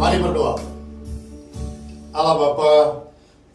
Mari berdoa. Allah Bapa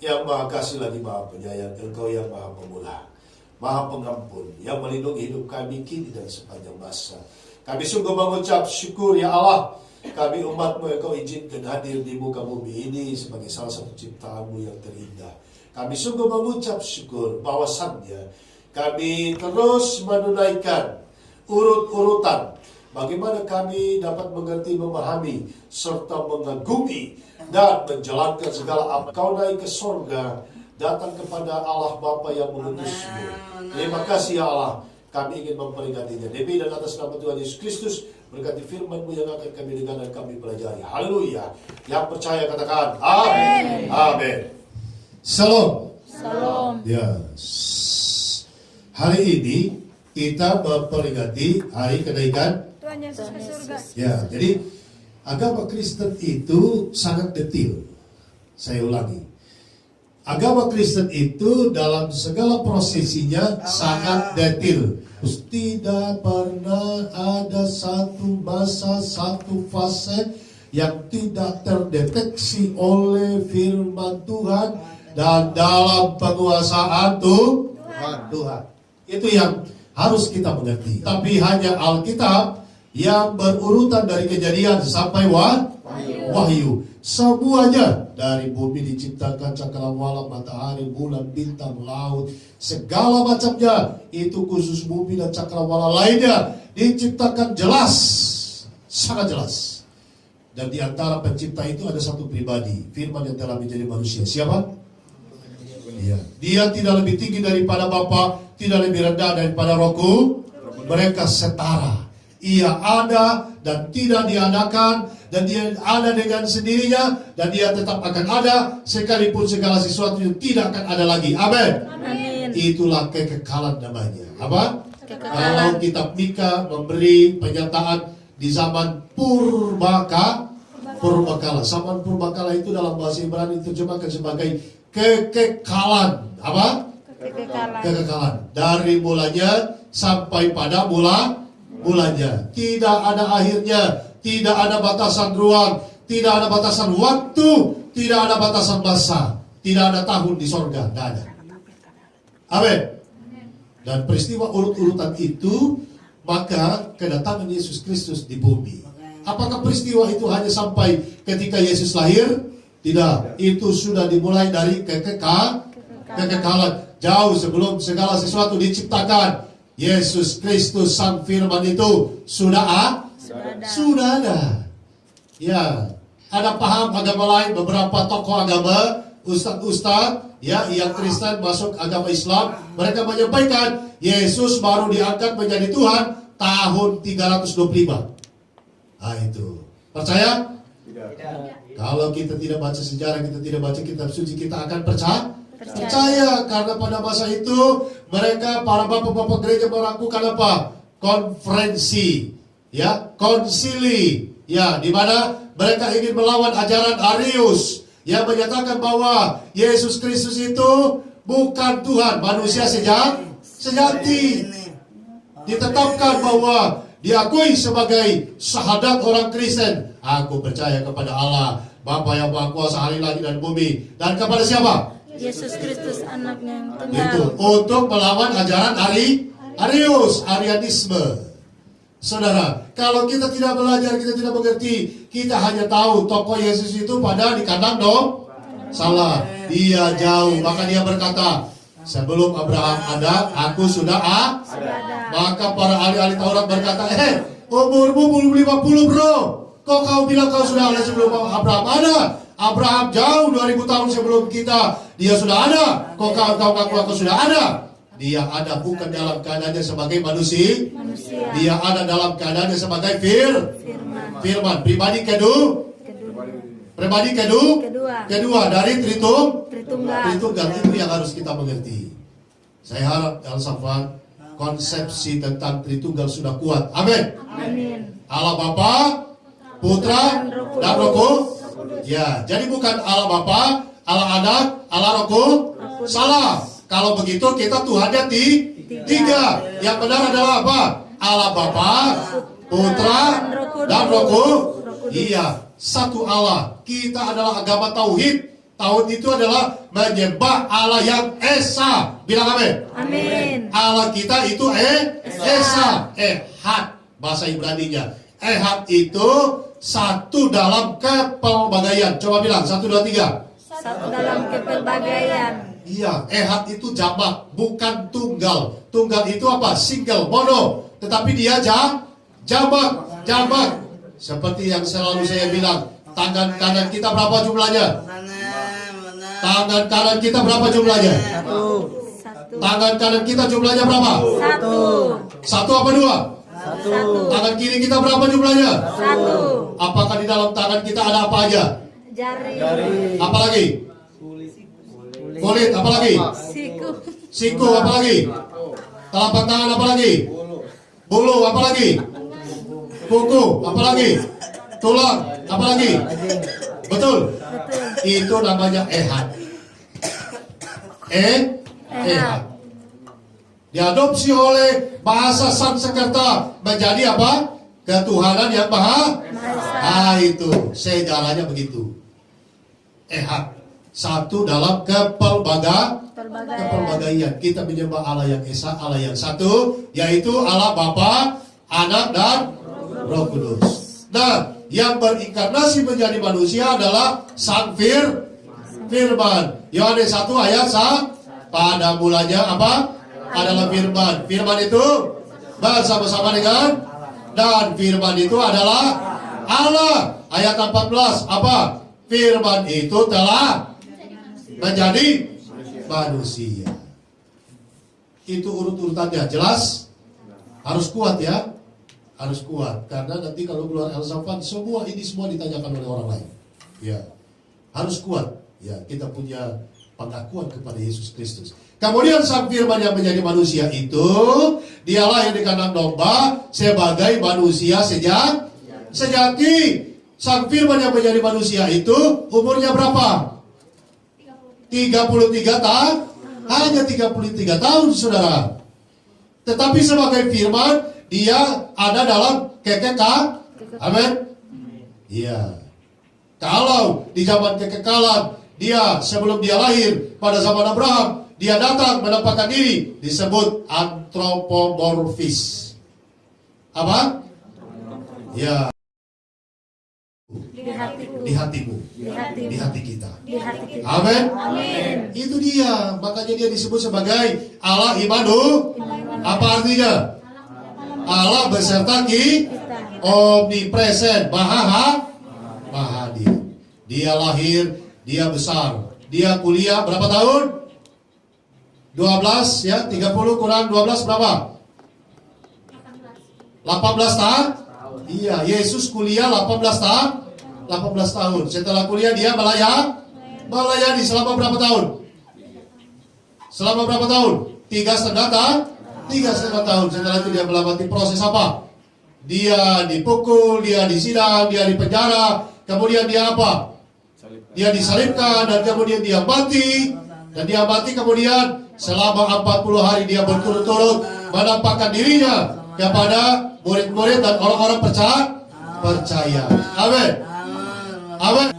yang Maha Kasih lagi Maha Penyayang, Engkau yang Maha Pemurah, Maha Pengampun, yang melindungi hidup kami kini dan sepanjang masa. Kami sungguh mengucap syukur ya Allah. Kami umat-Mu yang Kau izinkan hadir di muka bumi ini sebagai salah satu ciptaan-Mu yang terindah. Kami sungguh mengucap syukur bahwasannya kami terus menunaikan urut-urutan bagaimana kami dapat mengerti, memahami, serta mengagumi dan menjalankan segala apa. Kau naik ke sorga, datang kepada Allah Bapa yang mengutus-Mu. Terima kasih ya Allah. Kami ingin memperingatinya. Demi dan atas nama Tuhan Yesus Kristus, berkati firman-Mu yang akan kami dengar dan kami pelajari. Haleluya. Yang percaya katakan amin. Amin. Salam. Salam. Ya. Hari ini kita memperingati hari kenaikan Tuhan Yesus ke surga. Ya, jadi agama Kristen itu sangat detail. Saya ulangi. Agama Kristen itu dalam segala prosesinya sangat detail. Tidak pernah ada satu masa, satu fase yang tidak terdeteksi oleh firman Tuhan dan dalam penguasaan Tuhan. Itu yang harus kita mengerti. Tapi hanya Alkitab yang berurutan dari Kejadian sampai Wahyu. Semuanya dari bumi diciptakan, cakrawala, matahari, bulan, bintang, laut, segala macamnya. Itu khusus bumi dan cakrawala lainnya diciptakan jelas, sangat jelas. Dan di antara pencipta itu ada satu pribadi, firman yang telah menjadi manusia. Siapa? Dia tidak lebih tinggi daripada Bapa, tidak lebih rendah daripada Rohku. Mereka setara. Ia ada dan tidak diadakan, dan dia ada dengan sendirinya, dan dia tetap akan ada sekalipun segala sesuatu yang tidak akan ada lagi. Amin. Itulah kekekalan namanya. Apa? Kalau kitab Mika memberi pernyataan di zaman purbakala. Zaman purbakala itu dalam bahasa Ibrani diterjemahkan sebagai kekekalan. Apa? Kekekalan. Dari mulanya sampai pada mulanya. Tidak ada akhirnya, tidak ada batasan ruang, tidak ada batasan waktu, tidak ada batasan masa, tidak ada tahun di sorga, tidak ada. Amin. Dan peristiwa urut-urutan itu, maka kedatangan Yesus Kristus di bumi. Apakah peristiwa itu hanya sampai ketika Yesus lahir? Tidak. Itu sudah dimulai dari kekekalan. Jauh sebelum segala sesuatu diciptakan, Yesus Kristus Sang Firman itu sudah ada. Ya, ada paham agama lain, beberapa tokoh agama, ustadz-ustadz, ya, yang Kristen masuk agama Islam, mereka menyampaikan Yesus baru diangkat menjadi Tuhan tahun 325. Nah itu, percaya? Tidak. Kalau kita tidak baca sejarah, kita tidak baca kitab suci, kita akan percaya, karena pada masa itu mereka, para bapak-bapak gereja melakukan apa? Konferensi, ya, konsili, ya, di mana mereka ingin melawan ajaran Arius yang menyatakan bahwa Yesus Kristus itu bukan Tuhan, manusia sejati. Ditetapkan bahwa diakui sebagai syahadat orang Kristen. Aku percaya kepada Allah, Bapa yang Maha Kuasa, Ahli langit dan bumi, dan kepada siapa? Yesus Kristus anaknya yang tunggal. Itu untuk melawan ajaran Arius, Arianisme. Saudara, kalau kita tidak belajar, kita tidak mengerti, kita hanya tahu tokoh Yesus itu pada di kandang salah. Dia jauh, maka dia berkata, sebelum Abraham ada, aku sudah ada. Maka para ahli-ahli Taurat berkata, umurmu belum 50 bro, kok kau bilang kau sudah ada sebelum Abraham ada? Abraham jauh 2000 tahun sebelum kita, dia sudah ada. Kok kau ngaku sudah ada? Dia ada bukan dalam keadaannya sebagai manusia. Dia ada dalam keadaannya sebagai firman. Pribadi kedua dari Tritunggal. Itu yang harus kita mengerti. Saya harap Elsafan, konsepsi tentang Tritunggal sudah kuat. Amin. Allah Bapa, Putra, dan Roh Kudus. Ya, jadi bukan Allah Bapa, Allah Anak, Allah Roh Kudus. Salah. Kalau begitu kita Tuhannya tiga. Yang benar adalah apa? Allah Bapa, Putra, dan Roh Kudus. Iya. satu Allah. Kita adalah agama tauhid. Tauhid itu adalah menyembah Allah yang esa. Bilang amin. Amin. Allah kita itu esa. Ehad bahasa Ibraninya. Ehad itu satu dalam kepelbagaian. Coba bilang 1, 2, 3. Satu dalam kepelbagaian. Iya, ehad itu jamak, bukan tunggal. Tunggal itu apa? Single, mono. Tetapi dia jamak. Seperti yang selalu saya bilang, tangan kanan kita berapa jumlahnya? Tangan kanan kita berapa jumlahnya? Satu. Tangan kanan kita jumlahnya berapa? Satu. Satu apa dua? Satu. Tangan kiri kita berapa jumlahnya? Satu. Apakah di dalam tangan kita ada apa aja? Jari. Apa lagi? Kulit, apa lagi? Siku. Siku, apa lagi? Telapak tangan, apa lagi? Bulu, apa lagi? Kuku, apa lagi? Tulang, apa lagi? Betul? Betul. Itu namanya ehad. Ehad. Diadopsi oleh bahasa Sanskerta menjadi apa? Ketuhanan yang maha. Ah, itu sejarahnya begitu. Ehad. Satu dalam kepelbagaian. Kita menyembah Allah yang esa, Allah yang satu, yaitu Allah Bapa, Anak, dan Roh Kudus. Nah, yang berinkarnasi menjadi manusia adalah Sang Firman. Yohanes 1 ayat 1. Pada mulanya apa? Adalah firman. Firman itu bersama-sama dengan, dan firman itu adalah Allah. Ayat 14 apa? Firman itu telah menjadi manusia. Itu urut-urutannya, jelas? Harus kuat ya. Harus kuat, karena nanti kalau keluar Elsafan semua ditanyakan oleh orang lain. Ya, harus kuat. Ya, kita punya pengakuan kepada Yesus Kristus. Kemudian Sang Firman yang menjadi manusia itu, dialah yang di kandang domba sebagai manusia sejati. Sang Firman yang menjadi manusia itu umurnya berapa? 33 tahun. Hanya 33 tahun, saudara. Tetapi sebagai firman, dia ada dalam kekekalan. Amin. Iya. Kalau di zaman kekekalan, dia sebelum dia lahir pada zaman Abraham, dia datang menampakkan diri, disebut antropomorfis. Apa? Ya. Di hatimu. Di hati kita. Amin. Itu dia. Makanya dia disebut sebagai Allah Immanuel. Apa artinya? Allah beserta kita, omnipresent, maha hadir. Dia lahir, dia besar, dia kuliah berapa tahun? 12 ya, 30 kurang 12 berapa? 18 tahun? Iya, Yesus kuliah 18 tahun. 18 tahun. Setelah kuliah dia melayani selama berapa tahun? Selama berapa tahun? 3,5 tahun. 3,5 tahun. Setelah itu dia melewati proses apa? Dia dipukul, dia disidang, dia dipenjara. Kemudian dia apa? Dia disalibkan dan kemudian dia mati. Dan dia mati kemudian selama 40 hari dia berturut-turut menampakkan dirinya kepada murid-murid dan orang-orang percaya. Amin. Amin.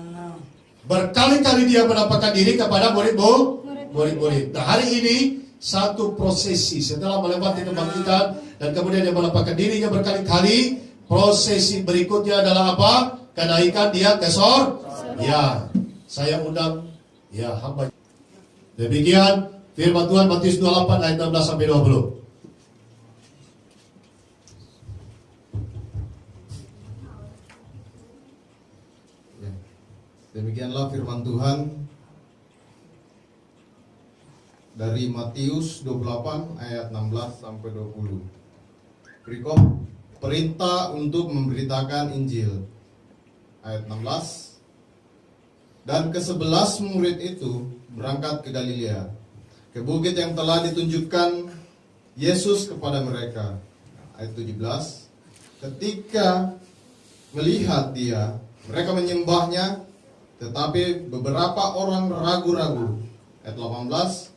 Berkali-kali dia menampakkan diri kepada murid-murid. Nah, hari ini satu prosesi setelah melewati kebangkitan dan kemudian dia menampakkan dirinya berkali-kali. Prosesi berikutnya adalah apa? Kenaikan dia ke sorga. Ya, saya undang ya hamba. Demikian firman Tuhan Matius 28 ayat 16 sampai 20. Demikianlah firman Tuhan dari Matius 28 ayat 16 sampai 20. Berikut perintah untuk memberitakan Injil. Ayat 16. Dan ke-11 murid itu berangkat ke Galilea, ke bukit yang telah ditunjukkan Yesus kepada mereka. Ayat 17. Ketika melihat dia, mereka menyembahnya, tetapi beberapa orang ragu-ragu. Ayat 18.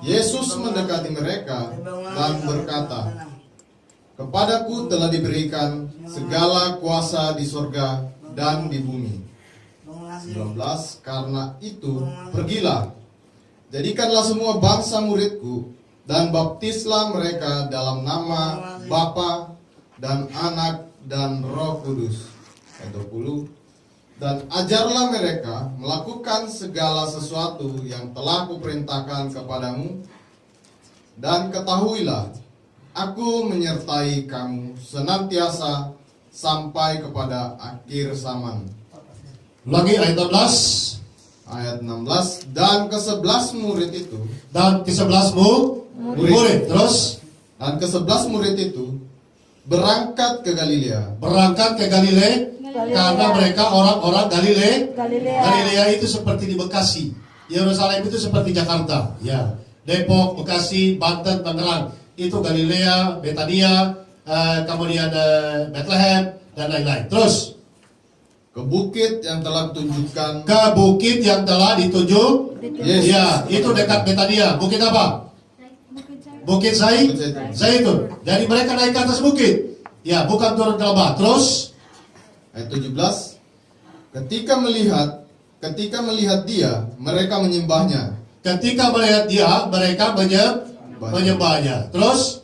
Yesus mendekati mereka dan berkata, "Kepadaku telah diberikan segala kuasa di sorga dan di bumi. 19. Karena itu pergilah, jadikanlah semua bangsa muridku, dan baptislah mereka dalam nama Bapa dan Anak dan Roh Kudus. Ayat 20. Dan ajarlah mereka melakukan segala sesuatu yang telah kuperintahkan kepadamu, dan ketahuilah, aku menyertai kamu senantiasa sampai kepada akhir zaman. Lagi ayat 16. Ayat 16. Dan ke-11 murid itu, Dan ke-11 murid. Terus dan ke-11 murid itu berangkat ke Galilea. berangkat ke Galilea karena mereka orang-orang Galilea. Galilea. Galilea itu seperti di Bekasi. Yerusalem itu seperti Jakarta. Ya. Depok, Bekasi, Banten, Tangerang. Itu Galilea, Betania, kemudian Bethlehem dan lain-lain. Terus Ke bukit yang telah ditunjukkan. ke bukit yang telah ditunjuk. Yes. Ya, itu dekat Betania. Bukit apa? Bukit Zaitun. Jadi mereka naik ke atas bukit. Ya, bukan turun ke lembah. Terus Ayat 17. Ketika melihat dia, mereka menyembahnya. ketika melihat dia, mereka menyembahnya. Terus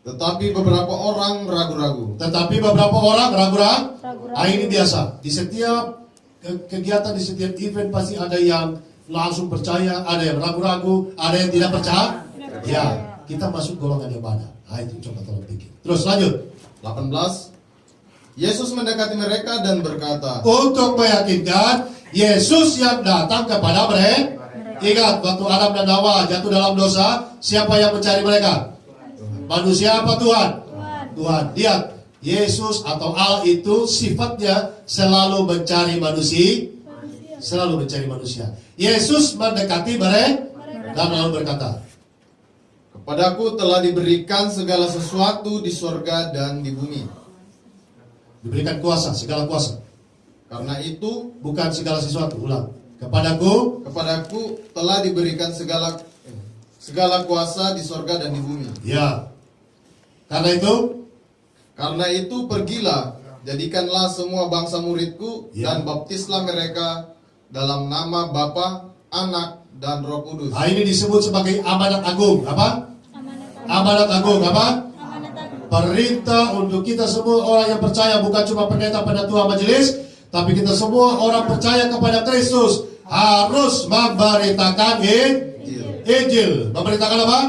Tetapi beberapa orang ragu-ragu. ragu-ragu. Ini biasa. Di setiap kegiatan, di setiap event pasti ada yang langsung percaya, ada yang ragu-ragu, ada yang tidak percaya. Ya, kita masuk golongan yang mana? Itu coba tolong pikir. Terus lanjut. 18. Yesus mendekati mereka dan berkata, Untuk meyakinkan Yesus yang datang kepada mereka. Ingat, waktu Adam dan Hawa jatuh dalam dosa, siapa yang mencari mereka? Manusia apa Tuhan? Tuhan. Lihat, Yesus atau Allah itu sifatnya selalu mencari manusia. Selalu mencari manusia. Yesus mendekati mereka dan lalu berkata, Kepadaku telah diberikan segala sesuatu di sorga dan di bumi. diberikan kuasa, segala kuasa. Karena itu, Bukan segala sesuatu, ulang. Kepadaku, telah diberikan segala kuasa di sorga dan di bumi. ya. Karena itu, Pergilah, jadikanlah semua bangsa muridku, Ya. dan baptislah mereka dalam nama Bapa, Anak, dan Roh Kudus. ini disebut sebagai amanat agung. Apa? Amanat agung. Apa? Perintah untuk kita semua orang yang percaya, bukan cuma pendeta, tua majelis, tapi kita semua orang percaya kepada Kristus harus memberitakan Injil. Memberitakan apa?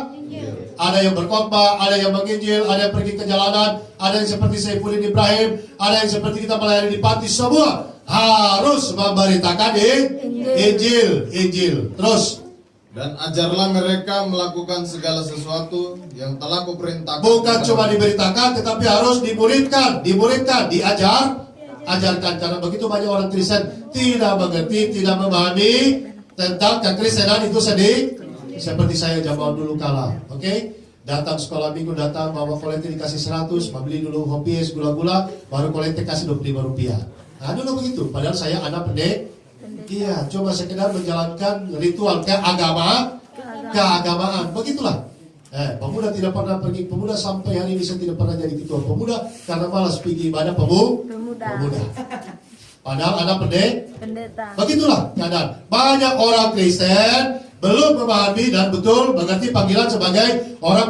Ada yang berkhotbah, ada yang menginjil, ada yang pergi ke jalanan, ada yang seperti Saifuddin Ibrahim, ada yang seperti kita melayani di panti. Semua harus memberitakan Injil. Terus Dan ajarlah mereka melakukan segala sesuatu yang telah kuperintahkan. bukan cuma diberitakan, tetapi harus dimuridkan, ajarkan. Karena begitu banyak orang Kristen tidak mengerti, tidak memahami tentang kekristenan itu sendiri. Seperti saya zaman dulu kala, oke? Datang sekolah minggu, datang bawa kolektif dikasih 100, beli dulu hopies, gula-gula, baru kolektif kasih 25 rupiah. Nah dulu begitu, padahal saya anak pendek. Iya, cuma sekedar menjalankan ritual keagamaan. Begitulah. Pemuda tidak pernah pergi, pemuda sampai hari ini saya tidak pernah jadi ketua pemuda karena malas pergi ibadah pemuda. Padahal anak Pendeta. begitulah keadaan. Banyak orang Kristen belum memahami dan betul mengerti panggilan sebagai orang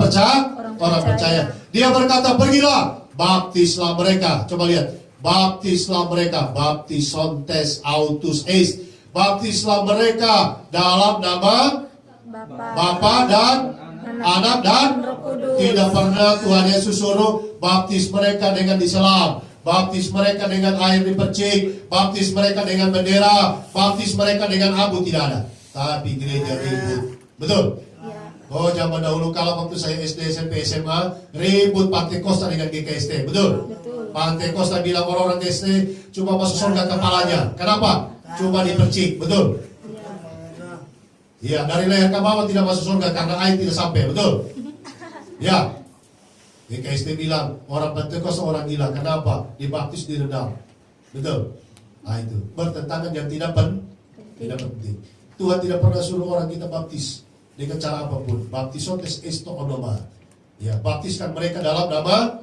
percaya. Dia berkata, pergilah, baptislah mereka. Coba lihat. Baptislah mereka, baptisontes autus eis. Baptislah mereka dalam nama Bapa dan Anak dan Roh Kudus. tidak pernah Tuhan Yesus suruh baptis mereka dengan diselam, baptis mereka dengan air dipercik, baptis mereka dengan bendera, baptis mereka dengan abu, tidak ada. Tapi gereja ribut, betul? Oh, zaman dahulu kalau waktu saya SD, SMP, SMA ribut Pantai Kosta dengan GKST, betul? Pantai Kosta bilang orang-orang SD cuma masuk surga kepalanya. Kenapa? Cuma dipercik, betul? Iya, dari leher ke bawah tidak masuk surga karena air tidak sampai, betul? Ya. GKST bilang orang Pantai Kosta orang gila. Kenapa? Dibaptis direndam, betul? Nah itu bertentangan yang tidak penting. Tuhan tidak pernah suruh orang kita baptis dengan cara apapun. Baptisotes esto onoma. Ya, baptiskan mereka dalam nama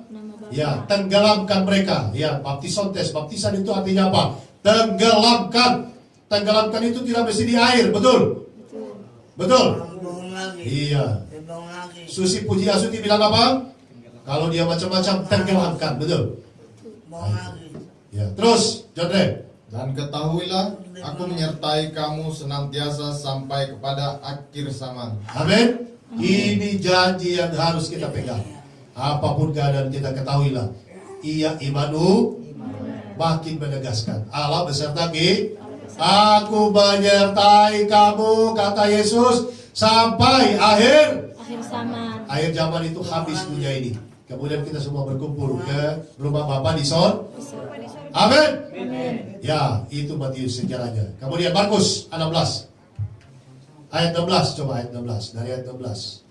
Ya, tenggelamkan mereka. Ya, baptisontes, baptisan itu artinya apa? Tenggelamkan. Tenggelamkan itu tidak mesti di air, betul? Betul? Iya. Susi Pujiasuti bilang apa? Kalau dia macam-macam tenggelamkan, betul? Ya, terus, John Ray. Dan ketahuilah, aku menyertai kamu senantiasa sampai kepada akhir zaman. Amin. Ini janji yang harus kita pegang. Apapun keadaan kita ketahuilah, Ia Imanu makin menegaskan. Allah beserta kita. Aku menyertai kamu, kata Yesus, sampai akhir zaman. Akhir zaman itu habis dunia ini. Kemudian kita semua berkumpul ke rumah Bapa di sorga. Amin. Ya, itu Matius sejarahnya. Kemudian Markus 16. Ayat 16, coba ayat 16. Dari ayat 16.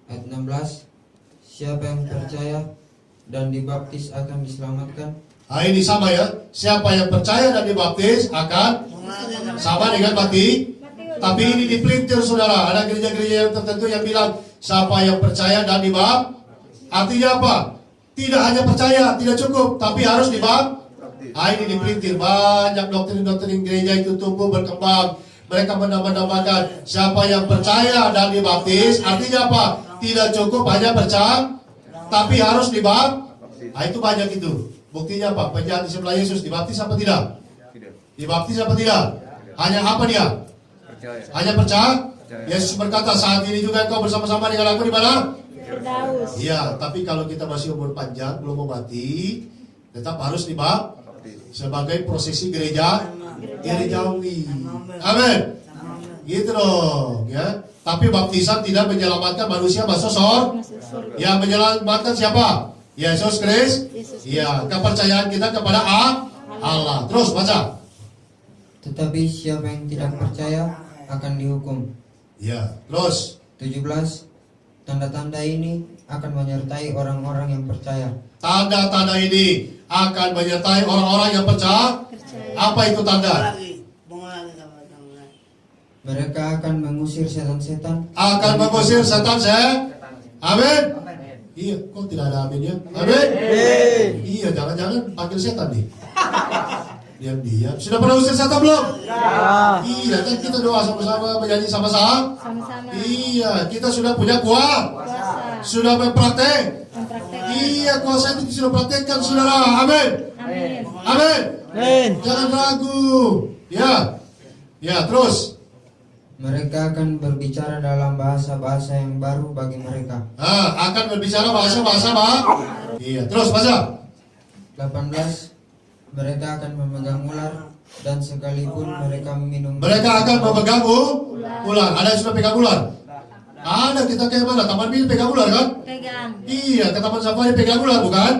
Ayat 16. Siapa yang percaya dan dibaptis akan diselamatkan. Ini sama ya. Siapa yang percaya dan dibaptis akan sama dengan mati. Tapi ini dipelintir saudara. Ada gereja-gereja yang tertentu yang bilang siapa yang percaya dan dibaptis. Artinya apa? Tidak hanya percaya, tidak cukup, tapi harus dibaptis. Ini dipelintir. Banyak doktrin-doktrin gereja itu tumbuh berkembang. Mereka menambah-nambahkan siapa yang percaya dan dibaptis. Artinya apa? Tidak cukup hanya percaya, tapi harus dibaptis. Itu banyak itu. Buktinya apa? Penjahat di sebelah Yesus dibaptis apa tidak? Dibaptis apa tidak? Hanya apa dia? Hanya percaya. Yesus berkata, saat ini juga kau bersama-sama dengan aku di mana? Firdaus. Iya, tapi kalau kita masih umur panjang, belum mau mati, tetap harus dibaptis sebagai prosesi gerejawi. Amin. Gitu dong, ya. Tapi baptisan tidak menyelamatkan manusia masuk surga. Yang menyelamatkan siapa? Yesus Kristus. Iya, kepercayaan kita kepada Allah. Terus baca. Tetapi siapa yang tidak percaya akan dihukum. Iya, terus 17. Tanda-tanda ini akan menyertai orang-orang yang percaya. tanda-tanda ini akan menyertai orang-orang yang percaya. Apa itu tanda? Mereka akan mengusir setan-setan. Akan mengusir setan. Amin. Iya, kok tidak ada amin ya? Amin. Iya, jangan-jangan panggil setan nih. Diam-diam. Sudah pernah usir setan belum? Iya, kan kita doa sama-sama, menyanyi sama-sama. Sama-sama. Iya, kita sudah punya kuasa. Puasa. Sudah mempraktek. Iya, kuasa itu sudah praktekkan, saudara. Amin. Amin. Amin. Jangan ragu. Ya. Ya, terus. Mereka akan berbicara dalam bahasa-bahasa yang baru bagi mereka. Akan berbicara bahasa-bahasa Iya, terus baca. 18. Mereka akan memegang ular dan sekalipun mereka minum. Mereka akan memegang ular. Ada yang sudah pegang ular? Ada, kita kayak mana? Taman Mini pegang ular kan? Pegang. Iya, ke Taman Safari pegang ular bukan?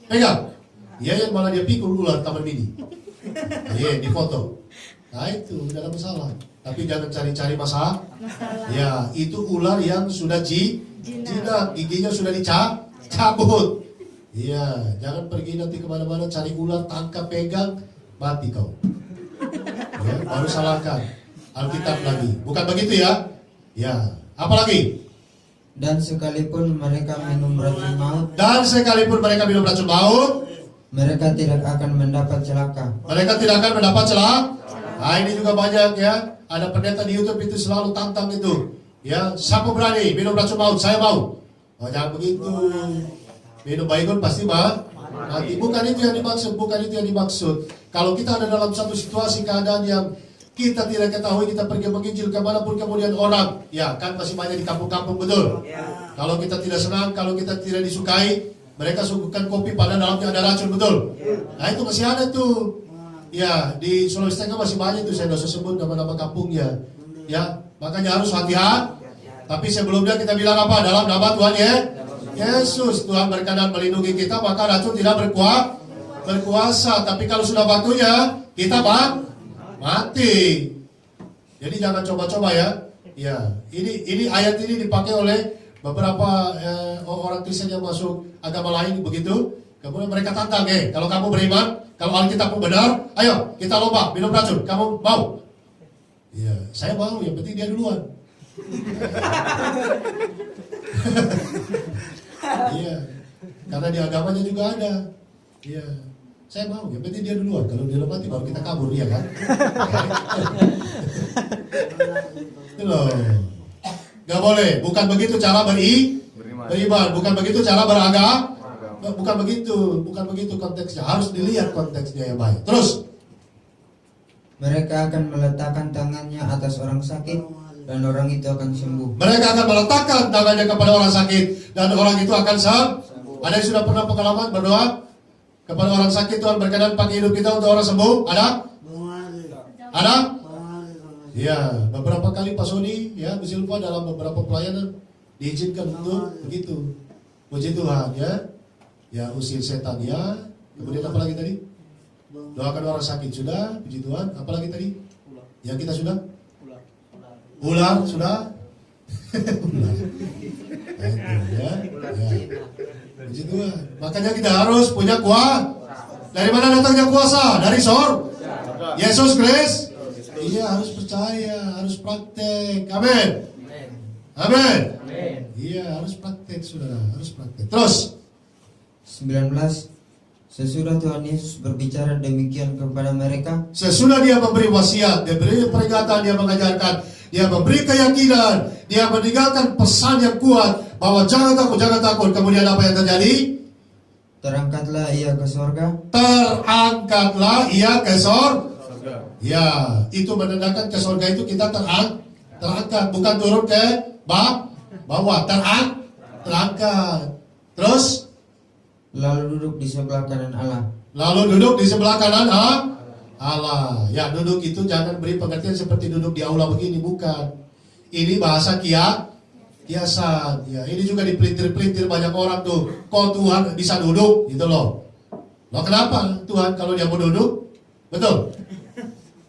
Pegang. Iya, yang malah dia pikul ular Taman Mini. Iya, di foto. Nah itu, tidak ada masalah. Tapi jangan cari-cari masalah. Ya, itu ular yang sudah jinak, giginya sudah dicabut. Iya, jangan pergi nanti kemana-mana cari ular, tangkap, pegang, mati kau. Ya, baru salahkan Alkitab lagi. Bukan begitu ya? Ya, apa lagi? Dan sekalipun mereka minum racun maut. Dan sekalipun mereka minum racun maut, mereka tidak akan mendapat celaka. Mereka tidak akan mendapat celaka. Nah, ini juga banyak ya. Ada pendeta di YouTube itu selalu tantang itu. Ya, siapa berani minum racun maut? Saya mau. Oh, jangan begitu. Minum baygon pasti mati. Bukan itu yang dimaksud, bukan itu yang dimaksud. Kalau kita ada dalam satu situasi keadaan yang kita tidak ketahui, kita pergi menginjil kemanapun kemudian orang, ya kan masih banyak di kampung-kampung, betul. Kalau kita tidak senang, kalau kita tidak disukai, mereka suguhkan kopi pada dalamnya ada racun, betul. Nah itu masih ada tuh. Ya di Sulawesi Tengah masih banyak tuh, saya tidak usah sebut nama-nama kampungnya. Ya makanya harus hati-hati. Tapi sebelumnya kita bilang apa? Dalam nama Tuhan ya Yesus, Tuhan berkenan melindungi kita, maka racun tidak berkuasa. Tapi kalau sudah waktunya, kita mati. Jadi jangan coba-coba ya. Ya, ini ayat ini dipakai oleh beberapa orang Kristen yang masuk agama lain begitu. Kemudian mereka tantang, kalau kamu beriman, kalau Alkitabmu benar, ayo kita lomba minum racun. Kamu mau? Ya, saya mau. Yang penting dia duluan. Iya. Karena di agamanya juga ada. Iya. Saya mau, yang penting dia duluan. Kalau dia mati baru kita kabur, ya kan? Itu loh. Gak boleh. Bukan begitu cara beriman. Bukan begitu cara beragama. Bukan begitu konteksnya. Harus dilihat konteksnya yang baik. Terus. Mereka akan meletakkan tangannya atas orang sakit dan orang itu akan sembuh. Mereka akan meletakkan tangannya kepada orang sakit dan orang itu akan sembuh. Ada yang sudah pernah pengalaman berdoa kepada orang sakit, Tuhan berkenan pakai hidup kita untuk orang sembuh? Ada? Ada? Iya, beberapa kali Pak Sony, ya, Bu Silva dalam beberapa pelayanan diizinkan untuk begitu. Puji Tuhan, ya. Ya, usir setan, ya. Kemudian apa lagi tadi? Doakan orang sakit, sudah. Puji Tuhan. Apa lagi tadi? Yang kita sudah? Ular, sudah? Ular. Nah, itu, ya. Puji Tuhan. Makanya kita harus punya kuasa. Dari mana datangnya kuasa? Dari surga. Yesus Kristus. Iya, harus percaya, harus praktek. Amin. Amin. Iya, harus praktek, saudara, harus praktek. Terus 19. Sesudah Tuhan Yesus berbicara demikian kepada mereka, sesudah dia memberi wasiat, dia beri peringatan, dia mengajarkan, dia memberi keyakinan, dia meninggalkan pesan yang kuat bahwa jangan takut. Kemudian apa yang terjadi? terangkatlah ia ke sorga. Terangkatlah ia ke sorga. Ya, itu menandakan ke sorga itu kita terangkat, bukan turun ke bawah, terangkat. Terus Lalu duduk di sebelah kanan Allah. Allah. Ya, duduk itu jangan beri pengertian seperti duduk di aula begini, bukan. Ini bahasa kiasan. Ya, ini juga dipelintir-pelintir banyak orang tuh. Kok Tuhan bisa duduk gitu loh. Loh kenapa Tuhan kalau dia mau duduk? Betul.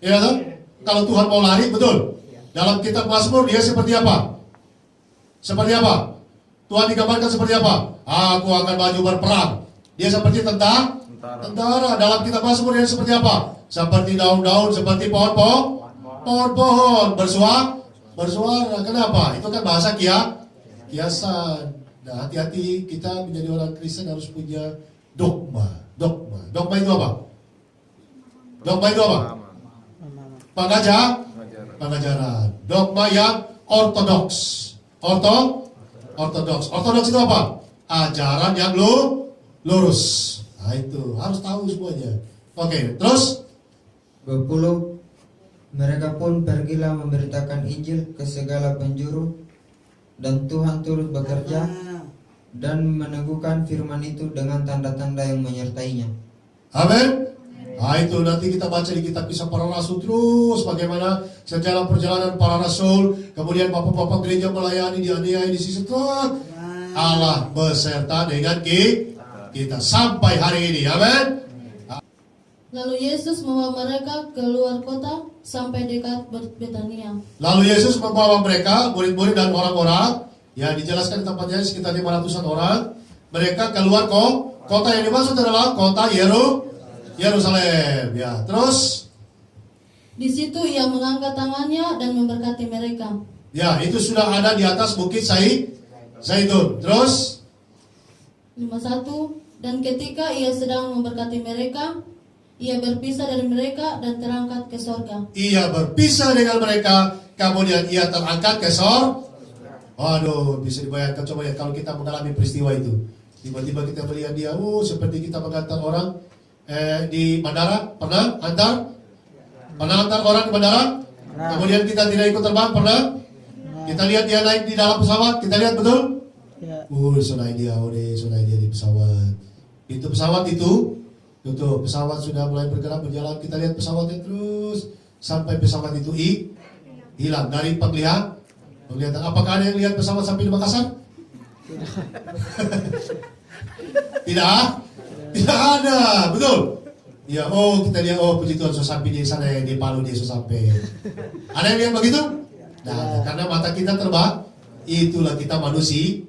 Iya toh? Kalau Tuhan mau lari, betul. Dalam kitab Mazmur dia seperti apa? Tuhan digambarkan seperti apa? Aku akan maju berperang. Dia seperti tentara. Dalam kitab Mazmur dia seperti apa? Seperti daun-daun, seperti pohon-pohon bersuara. Kenapa? Itu kan bahasa kiasan. Nah, hati-hati kita menjadi orang Kristen harus punya dogma. Dogma itu apa? Pengajaran. Dogma yang ortodoks. Ortodoks itu apa? Ajaran yang lurus. Nah, itu harus tahu semuanya. Oke, terus 20. Mereka pun pergilah memberitakan Injil ke segala penjuru, dan Tuhan turut bekerja dan meneguhkan firman itu dengan tanda-tanda yang menyertainya. amin. Nah, itu nanti kita baca di kitab Kisah Para Rasul terus bagaimana sejarah perjalanan para rasul, kemudian bapak-bapak gereja melayani, dianiaya, disisitkan. Allah beserta dengan kita sampai hari ini. Amin. Lalu Yesus membawa mereka keluar kota sampai dekat Betania. Lalu Yesus membawa mereka, murid-murid dan orang-orang, ya dijelaskan di tempatnya sekitar 500-an orang. Mereka keluar kota yang dimaksud adalah kota Yerusalem. Ya, terus Di situ ia mengangkat tangannya dan memberkati mereka. ya itu sudah ada di atas bukit Zaitun. Terus 51. Dan ketika ia sedang memberkati mereka, ia berpisah dari mereka dan terangkat ke sorga. ia berpisah dengan mereka, kemudian ia terangkat ke sorga. Waduh, bisa dibayangkan coba ya kalau kita mengalami peristiwa itu. Tiba-tiba kita melihat dia, seperti kita mengantar orang di bandara. Pernah antar orang di bandara? Kemudian kita tidak ikut terbang, pernah? Kita lihat dia naik di dalam pesawat, kita lihat betul? Sonai dia di pesawat. Pintu pesawat itu tutup, pesawat sudah mulai bergerak berjalan. Kita lihat pesawatnya terus sampai pesawat itu hilang dari penglihatan. Apakah ada yang lihat pesawat sampai di Makassar? Tidak ada, betul. Ya, kita lihat, puji Tuhan, so sampai di sana, di Palu dia so sampai. Ada yang lihat begitu? Nah, karena mata kita terbatas, itulah kita manusia.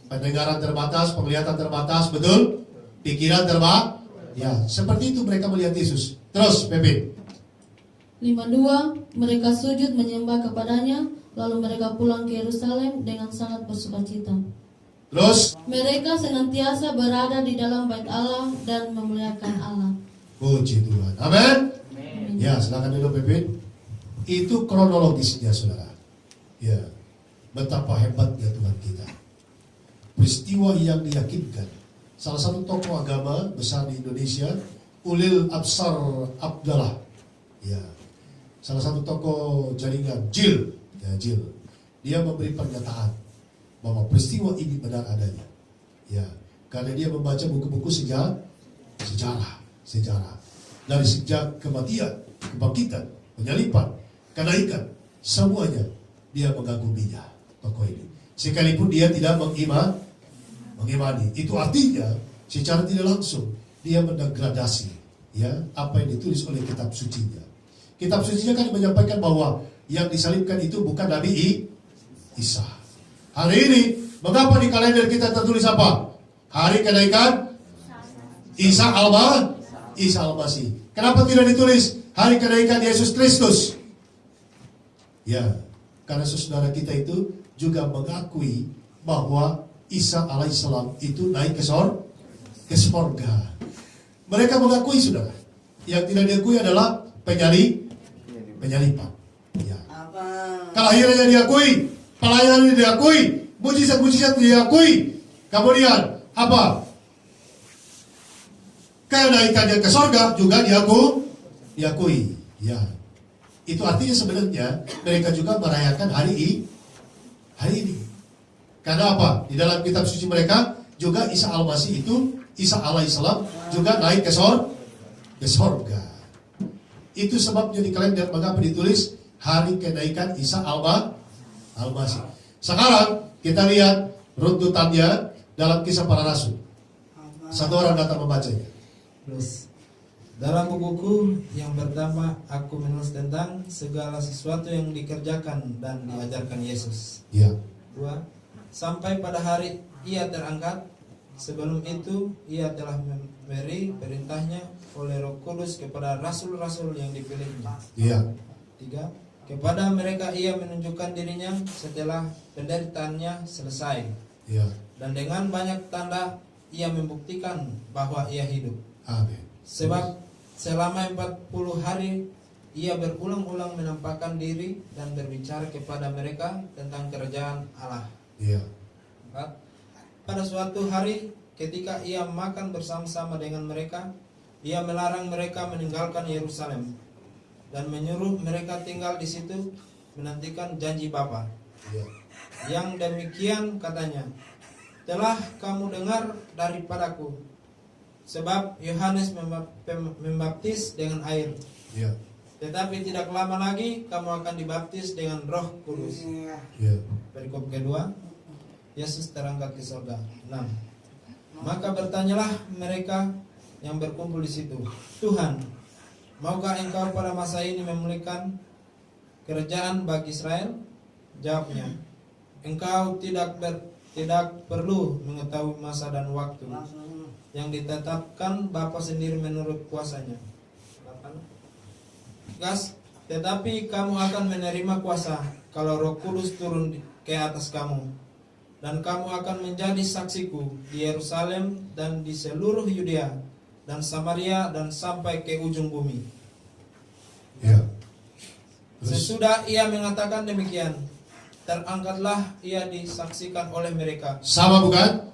Pendengaran terbatas, penglihatan terbatas, betul? Pikiran terbatas. Ya, seperti itu mereka melihat Yesus. Terus, Pepe. 52. Mereka sujud menyembah kepadanya, lalu mereka pulang ke Yerusalem dengan sangat bersukacita. Terus, Mereka senantiasa berada di dalam bait Allah dan memuliakan Allah. puji Tuhan. Amin. Ya, silakan duduk Pipin. Itu kronologisnya, saudara. Ya, betapa hebatnya Tuhan kita. Peristiwa yang diyakinkan. Salah satu tokoh agama besar di Indonesia, Ulil Absar Abdallah. Ya, salah satu tokoh jaringan JIL. Ya, JIL. Dia memberi pernyataan bahwa peristiwa ini benar adanya. Ya, karena dia membaca buku-buku sejarah. Dari sejak kematian, kebangkitan, penyalipan, kenaikan, semuanya dia mengaguminya, tokoh ini. Sekalipun dia tidak mengimani. Itu artinya secara tidak langsung dia mendegradasi ya apa yang ditulis oleh kitab sucinya. Kitab sucinya kan menyampaikan bahwa yang disalibkan itu bukan Nabi Isa. Hari ini mengapa di kalender kita tertulis apa? Hari kenaikan Isa Al-Masih. Kenapa tidak ditulis hari kenaikan Yesus Kristus? Ya, karena saudara kita itu juga mengakui bahwa Isa alaihissalam itu naik ke sorga. Mereka mengakui, saudara. Yang tidak diakui adalah penyalipan. Ya. Kelahirannya diakui, pelayanannya diakui, mujizat-mujizat diakui. Kemudian apa? Kenaikannya ke sorga juga diakui. Ya. Itu artinya sebenarnya mereka juga merayakan hari ini. Karena apa? Di dalam kitab suci mereka juga Isa Al-Masih itu, Isa alaihissalam juga naik ke sorga. Itu sebabnya di kalender mengapa ditulis hari kenaikan Isa Al-Masih. Sekarang kita lihat runtutannya dalam Kisah Para Rasul. Satu orang datang membacanya. Plus, dalam bukuku yang pertama aku menulis tentang segala sesuatu yang dikerjakan dan diajarkan Yesus. Ya. 2. Sampai pada hari ia terangkat, sebelum itu ia telah memberi perintahnya oleh Roh Kudus kepada rasul-rasul yang dipilihnya. Ya. 3. Kepada mereka ia menunjukkan dirinya setelah penderitaannya selesai. Ya. Dan dengan banyak tanda ia membuktikan bahwa ia hidup. Amin. Sebab selama 40 hari ia berulang-ulang menampakkan diri dan berbicara kepada mereka tentang kerajaan Allah. Ya. 4. Pada suatu hari ketika ia makan bersama-sama dengan mereka, ia melarang mereka meninggalkan Yerusalem dan menyuruh mereka tinggal di situ menantikan janji Bapa. Ya. Yang demikian katanya, telah kamu dengar daripadaku, sebab Yohanes membaptis dengan air, Ya. tetapi tidak lama lagi kamu akan dibaptis dengan Roh Kudus. Ya. Perikop kedua, Yesus terangkat ke surga. 6. Maka bertanyalah mereka yang berkumpul di situ, Tuhan, maukah engkau pada masa ini memulihkan kerajaan bagi Israel? Jawabnya, engkau tidak perlu mengetahui masa dan waktu yang ditetapkan Bapa sendiri menurut kuasanya. 8. Tetapi kamu akan menerima kuasa kalau Roh Kudus turun ke atas kamu, dan kamu akan menjadi saksiku di Yerusalem dan di seluruh Yudea dan Samaria dan sampai ke ujung bumi. Ya. Sesudah ia mengatakan demikian, terangkatlah ia disaksikan oleh mereka. Sama bukan?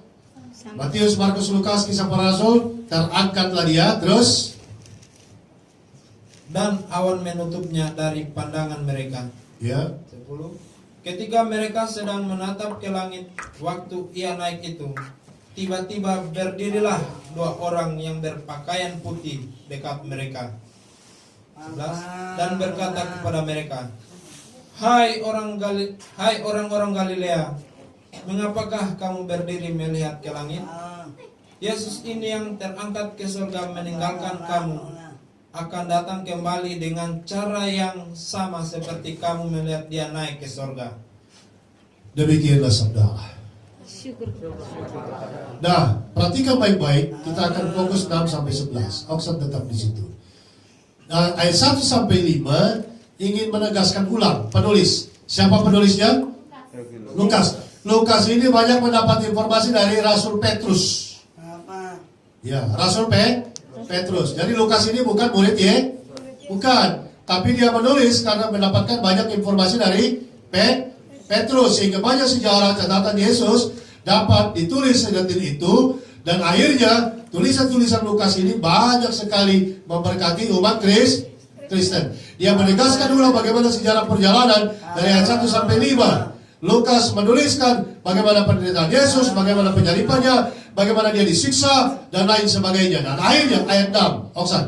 Matius, Markus, Lukas, Kisah Para Rasul, terangkatlah dia, terus Dan awan menutupnya dari pandangan mereka. ya. 10. Ketika mereka sedang menatap ke langit waktu ia naik itu, tiba-tiba berdirilah 2 orang yang berpakaian putih dekat mereka. 11. Dan berkata kepada mereka, Hai orang-orang Galilea, mengapakah kamu berdiri melihat ke langit? Yesus ini yang terangkat ke surga meninggalkan kamu akan datang kembali dengan cara yang sama seperti kamu melihat dia naik ke surga. Demikianlah sabda Allah. Syukur. Nah, perhatikan baik-baik, kita akan fokus 6 sampai 11. Oksan tetap di situ. Nah, ayat 1 sampai 5 ingin menegaskan ulang penulis. Siapa penulisnya? Lukas. Lukas ini banyak mendapat informasi dari Rasul Petrus. Ya, Rasul Petrus. Jadi Lukas ini bukan murid bukan. Tapi dia menulis karena mendapatkan banyak informasi dari Petrus. Sehingga banyak sejarah catatan Yesus dapat ditulis sedetil itu. Dan akhirnya tulisan-tulisan Lukas ini banyak sekali memberkati umat Kristen. Dia menegaskan ulang bagaimana sejarah perjalanan dari ayat 1 sampai 5. Lukas menuliskan bagaimana penderitaan Yesus, bagaimana penyalipannya, bagaimana dia disiksa, dan lain sebagainya. Dan akhirnya ayat 6, Oksan.